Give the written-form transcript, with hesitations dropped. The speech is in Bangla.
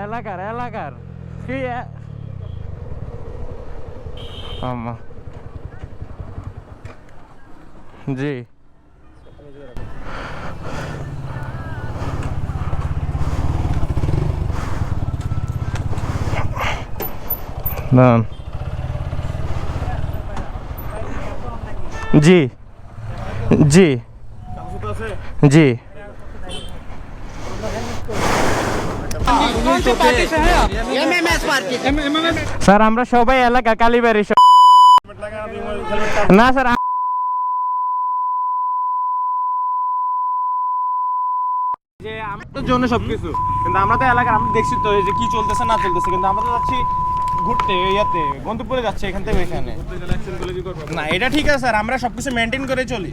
এলাকার এলাকার কি আম্মা জি দাঁড়ান জি জি জি স্যার আমরা সবাই এলাকা কালীবাড়ি না স্যার যে আমাদের জন্য সবকিছু কিন্তু আমরা তো এলাকার আমরা দেখছি তো যে কি চলতেছে না চলতেছে কিন্তু আমরা তো যাচ্ছি ঘুরতে ইয়াতে গন্তব্যে যাচ্ছে এখান থেকে এখানে না এটা ঠিক আছে স্যার আমরা সবকিছু মেনটেন করে চলি